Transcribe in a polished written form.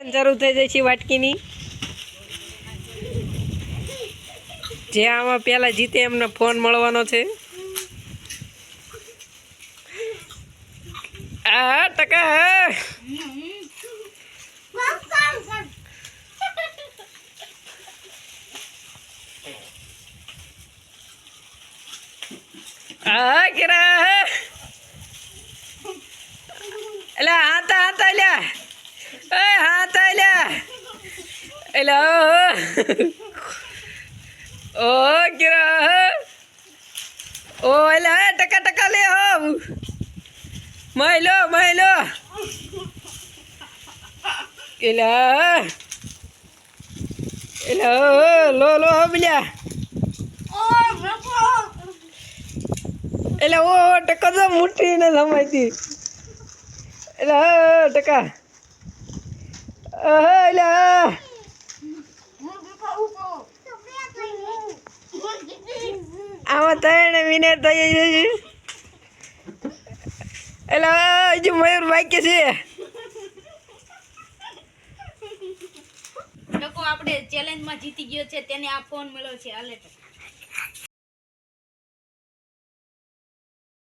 શરૂ થઈ જાય છે વાટકીની જે આમાં પેલા જીતે એમને ફોન મળવાનો છે આ ટકા આ કેરા એલા હાતા હાતા એલા એ હાતા એલા એલા ઓ કેરા ઓ એલા ટકા ટકા લે હો મહિલો એલા એલા લો બલ્યા એલા ઓ ટકા તો મુઠ્ઠી ને સમાયતી એલા ટકા એલા આમાં ત્રણ વિનેર થઈ જાય એલા હજુ મયુર બાકી છે લોકો આપણે ચેલેન્જમાં જીતી ગયો છે તેને આ ફોન મળ્યો છે હાલે